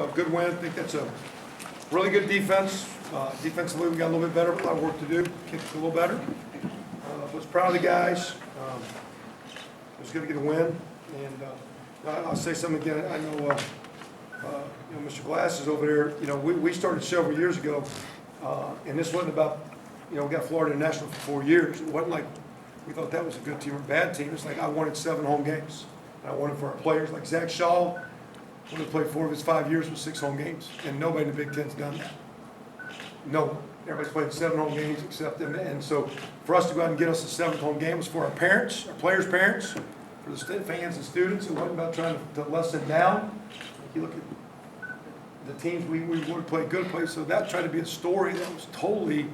a good win. I think that's a really good defense. Defensively, we got a little bit better, a lot of work to do. Kicked a little better. Was proud of the guys. Was going to get a win. And I'll say something again. I know, Mr. Glass is over there. We started several years ago, and this wasn't about, we got Florida International for 4 years. It wasn't like we thought that was a good team or a bad team. It's like I wanted 7 home games. And I wanted for our players like Zach Shaw, when he played 4 of his 5 years with 6 home games, and nobody in the Big Ten's done that. No one. Everybody's played 7 home games except them. And so for us to go out and get us the 7th home game was for our parents, our players' parents, for the fans and students. It wasn't about trying to lessen down. If you look at the teams we would have played good plays, so that tried to be a story that was totally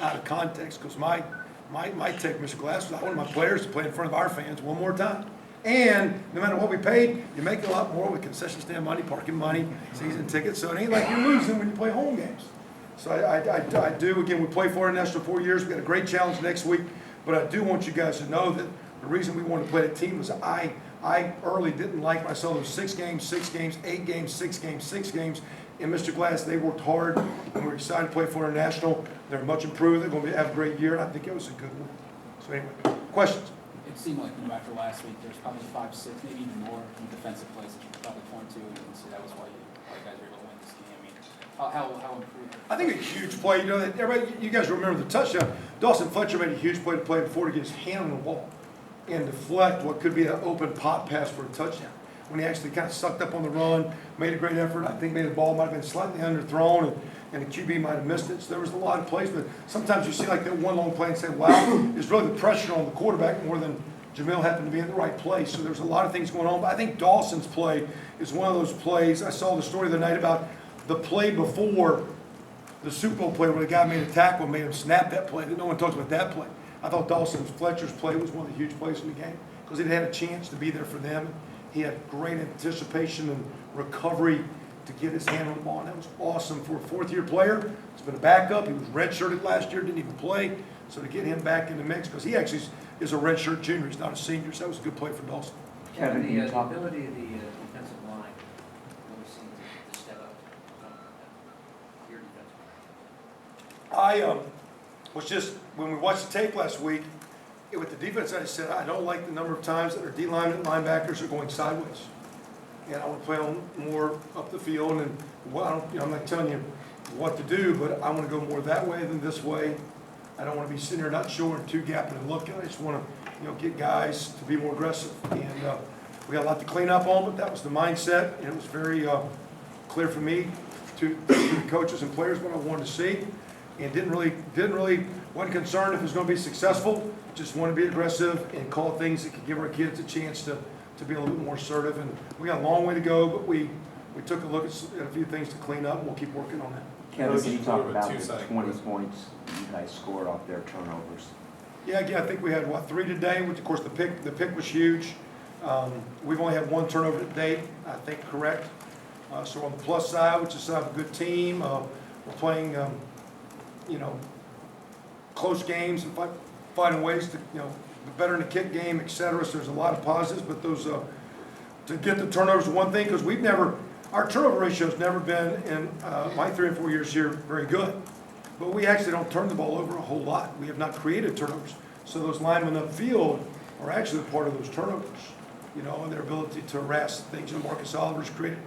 out of context, because my take, Mr. Glass, was I wanted my players to play in front of our fans one more time. And no matter what we paid, you make a lot more with concession stand money, parking money, season tickets, so it ain't like you're losing when you play home games. So I do, again, we play Florida National 4 years, we got a great challenge next week, but I do want you guys to know that the reason we wanted to play the team was I early didn't like myself. It was 6 games, 6 games, 8 games, 6 games, 6 games. And Mr. Glass, they worked hard, and we're excited to play Florida National. They're much improved. They're going to have a great year, and I think it was a good one. So anyway, questions? It seemed like after last week, there's probably 5, 6, maybe even more defensive plays that you could probably point to, and so that was why you guys were able to win this game. I mean, how improved? I think a huge play. That everybody, you guys remember the touchdown. Dawson Fletcher made a huge play to play before to get his hand on the ball and deflect what could be an open pop pass for a touchdown. When he actually kind of sucked up on the run, made a great effort. I think maybe the ball might have been slightly underthrown, and the QB might have missed it. So there was a lot of plays, but sometimes you see like that one long play and say, wow, it's really the pressure on the quarterback more than Jamil happened to be in the right place. So there's a lot of things going on. But I think Dawson's play is one of those plays. I saw the story the other night about the play before the Super Bowl play where the guy made a tackle and made him snap that play. No one talks about that play. I thought Dawson Fletcher's play was one of the huge plays in the game because he had a chance to be there for them. He had great anticipation and recovery to get his hand on the ball, and that was awesome for a 4th-year player. He's been a backup. He was redshirted last year, didn't even play. So to get him back in the mix, because he actually is a redshirt junior. He's not a senior, so that was a good play for Dawson. Kevin, the ability of the defensive line really seemed to step up your defensive line. I was just, when we watched the tape last week, with the defense, I said, I don't like the number of times that our D linemen and linebackers are going sideways. And I want to play on more up the field. And I'm not telling you what to do, but I want to go more that way than this way. I don't want to be sitting there not sure and 2-gapping and looking. I just want to, get guys to be more aggressive. And we got a lot to clean up on, but that was the mindset. And it was very clear for me to the coaches and players what I wanted to see. And didn't really wasn't concerned if it was going to be successful. Just want to be aggressive and call things that could give our kids a chance to be a little bit more assertive. And we got a long way to go, but we took a look at a few things to clean up, and we'll keep working on that. Kevin, can you talk about the 20 points you guys scored off their turnovers? Yeah, again, I think we had 3 today, which of course the pick was huge. We've only had 1 turnover to date, I think, correct. So on the plus side, which is a good team, we're playing close games and finding ways to better in the kick game, etc. So there's a lot of positives, but those to get the turnovers is one thing, because our turnover ratio has never been in my 3 or 4 years here very good. But we actually don't turn the ball over a whole lot. We have not created turnovers. So those linemen upfield are actually part of those turnovers, and their ability to harass things. Marcus Oliver's created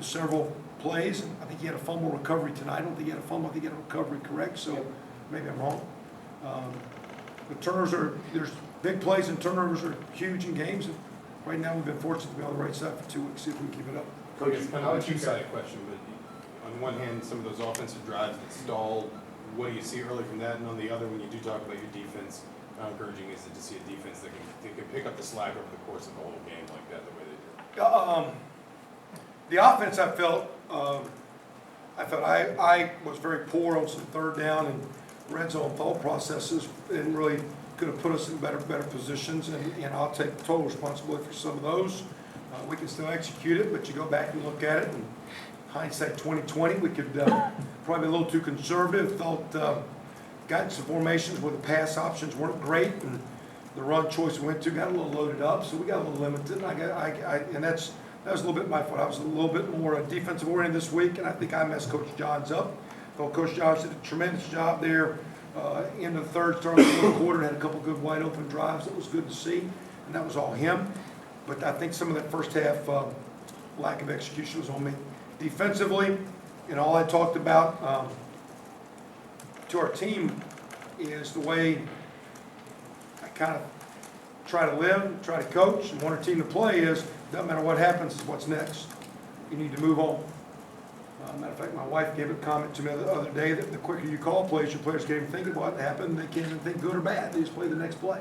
several plays, and I think he had a fumble recovery tonight. I don't think he had a fumble. I think he had a recovery, correct? So maybe I'm wrong. The turnovers there's big plays, and turnovers are huge in games. And right now we've been fortunate to be on the right side for 2 weeks. See if we can keep it up. Coach, it's kind of a two-sided question, but on one hand, some of those offensive drives that stalled, what do you see early from that? And on the other, when you do talk about your defense, how encouraging is it to see a defense that can pick up the slack over the course of the whole game like that, the way they did? The offense, I felt I was very poor on some 3rd down and red zone thought processes, and really could have put us in better positions. And I'll take total responsibility for some of those. We can still execute it, but you go back and look at it, and hindsight 20/20, we could probably be a little too conservative. Thought got some formations where the pass options weren't great, and the run choice we went to got a little loaded up, so we got a little limited. And that's that was a little bit my fault. I was a little bit more defensive oriented this week, and I think I messed Coach Johns up. Thought Coach Johns did a tremendous job there in the third, starting the fourth quarter, had a couple good wide open drives that was good to see, and that was all him. But I think some of that first half lack of execution was on me. Defensively, and all I talked about to our team is the way I kind of try to live, try to coach, and want our team to play is, doesn't matter what happens, is what's next. You need to move on. Matter of fact, my wife gave a comment to me the other day that the quicker you call plays, your players can't even think about what happened. They can't even think good or bad. They just play the next play.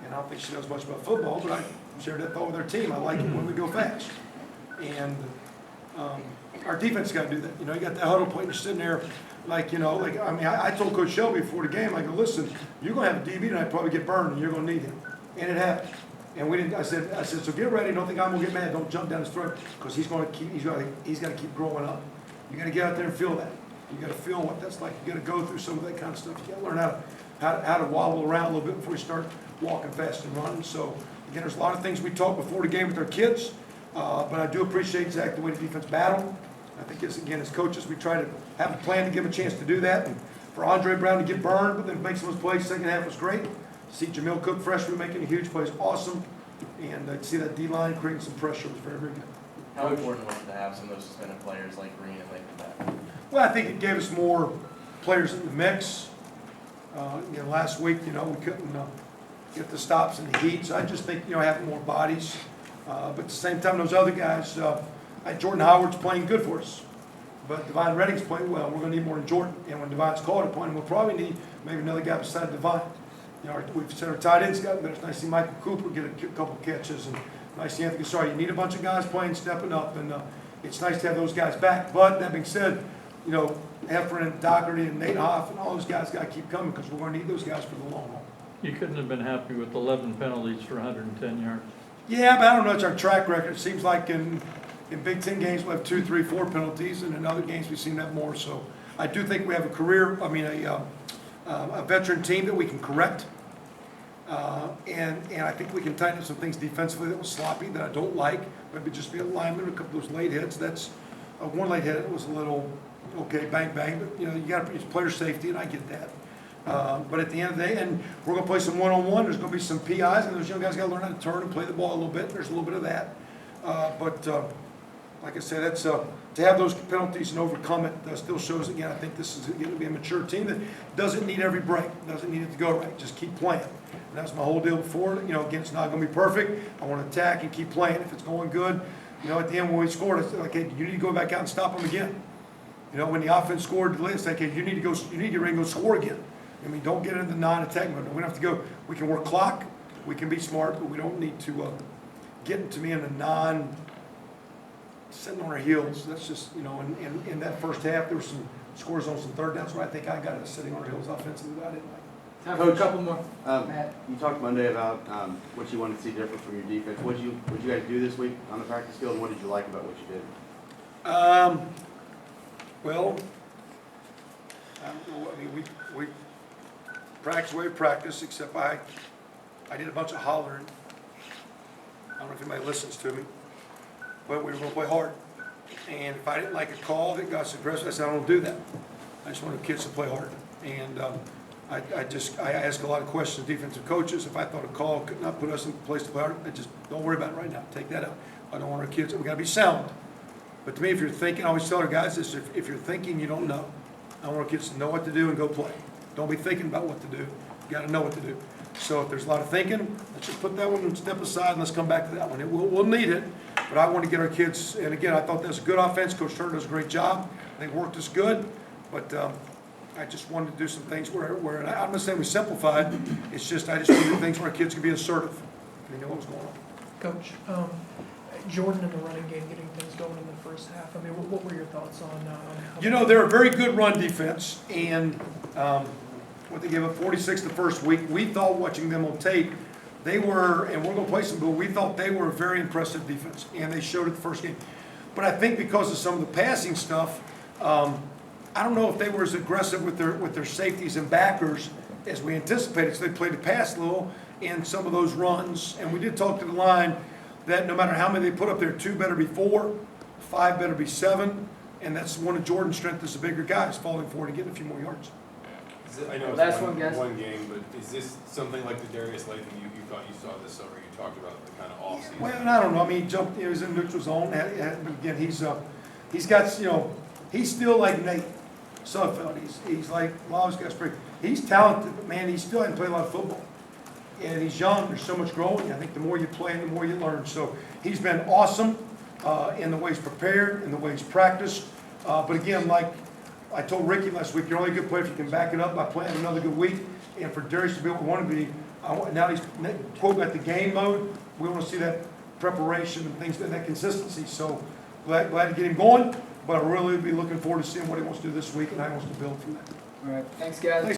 And I don't think she knows much about football, but I shared that thought with our team. I like it when we go fast. And our defense got to do that. You know, you got that huddle point, you're sitting there like, you know, like, I mean, I told Coach Shelby before the game, I go, listen, you're going to have a DB tonight, probably get burned, and you're going to need him. And it happened. And we didn't. I said, so get ready. Don't think I'm gonna get mad. Don't jump down his throat, because he's got to keep growing up. You got to get out there and feel that. You got to feel what that's like. You got to go through some of that kind of stuff. You got to learn how to wobble around a little bit before you start walking fast and running. So again, there's a lot of things we talked before the game with our kids, but I do appreciate exactly the way the defense battled. I think as coaches, we try to have a plan to give them a chance to do that. And for Andre Brown to get burned, but then make some of those plays, second half was great. See Jamil Cook, freshman, making a huge play is awesome. And to see that D-line creating some pressure was very, very good. How important was it to have some of those suspended players like Green and Latham back? Well, I think it gave us more players in the mix. Last week, we couldn't get the stops in the heat. So I just think, having more bodies. But at the same time, those other guys, Jordan Howard's playing good for us. But Devine Redding's playing well. We're going to need more than Jordan. And when Devine's called upon, we'll probably need maybe another guy beside Devine. We've said our tight ends got better. It's nice to see Michael Cooper get a couple catches, and nice to see Anthony Sorry. You need a bunch of guys playing, stepping up, and it's nice to have those guys back. But that being said, Efren and Dougherty and Nate Hoff and all those guys got to keep coming, because we're going to need those guys for the long haul. You couldn't have been happy with 11 penalties for 110 yards. Yeah, but I don't know. It's our track record. It seems like in Big Ten games we have 2, 3, 4 penalties, and in other games we seem to have more. So I do think we have a veteran team that we can correct. And I think we can tighten up some things defensively that was sloppy, that I don't like. Maybe just be alignment, a couple of those late hits. That's one late hit. It was a little okay, bang bang. But you got to it's player safety, and I get that. But at the end of the day, and we're going to play some one-on-one. There's going to be some PIs, and those young guys got to learn how to turn and play the ball a little bit. There's a little bit of that. But like I said, that's to have those penalties and overcome it still shows, again, I think this is going to be a mature team that doesn't need every break, doesn't need it to go right. Just keep playing. And that's my whole deal before. Again, it's not going to be perfect. I want to attack and keep playing. If it's going good, at the end when we scored, it's like, hey, you need to go back out and stop them again. When the offense scored, it's like, hey, you need to get ready and go score again. Don't get into the non-attack mode. We don't have to go. We can work clock. We can be smart, but we don't need to get into me in the sitting on our heels. That's just, in that first half, there were some scores on some third downs where I think I got us sitting on our heels offensively. I didn't like. Time for a couple more. You talked Monday about what you wanted to see different from your defense. What you guys do this week on the practice field, and what did you like about what you did? Well, I don't know. We practice the way we practice, except I did a bunch of hollering. I don't know if anybody listens to me, but we were going to play hard. And if I didn't like a call that got aggressive, I said, I don't do that. I just want the kids to play hard. And I ask a lot of questions to defensive coaches. If I thought a call could not put us in place to play hard, I just don't worry about it right now. Take that out. I don't want our kids. We got to be sound. But to me, if you're thinking, I always tell our guys this: if you're thinking, you don't know. I want our kids to know what to do and go play. Don't be thinking about what to do. You got to know what to do. So if there's a lot of thinking, let's just put that one and step aside, and let's come back to that one. We'll need it, but I want to get our kids. And again, I thought that was a good offense. Coach Turner does a great job. They worked us good, but I just wanted to do some things where and I'm not saying we simplified. It's just I just wanted to do things where our kids could be assertive. They know what was going on. Coach, Jordan in the running game, getting things going in the first half. What were your thoughts on how? They're a very good run defense, and what they gave up 46 the first week. We thought, watching them on tape, they were, and we're going to play some, but we thought they were a very impressive defense, and they showed it the first game. But I think because of some of the passing stuff, I don't know if they were as aggressive with their safeties and backers as we anticipated. So they played the pass a little in some of those runs, and we did talk to the line. that no matter how many they put up there, 2 better be 4, 5 better be 7, and that's one of Jordan's strengths is the bigger guys falling forward and getting a few more yards. I know Last it's one, guys. one game, but is this something like the Darius Latham you thought you saw this summer? You talked about the kind of off-season. Well, and I don't know, I mean, he jumped, he was in neutral zone, but again, he's got, he's still like Nate Sudfeld, he's like, a lot of those guys pretty, he's talented, but man, he still hasn't played a lot of football. And he's young, there's so much growing, I think the more you play and the more you learn, so he's been awesome, in the way he's prepared, in the way he's practiced, but again, like I told Ricky last week, you're only a good player if you can back it up by playing another good week, and for Darius to be what we want to be, now he's, quote, at the game mode, we want to see that preparation and things, that consistency, so glad to get him going, but I really be looking forward to seeing what he wants to do this week and how he wants to build from that. All right, thanks, guys.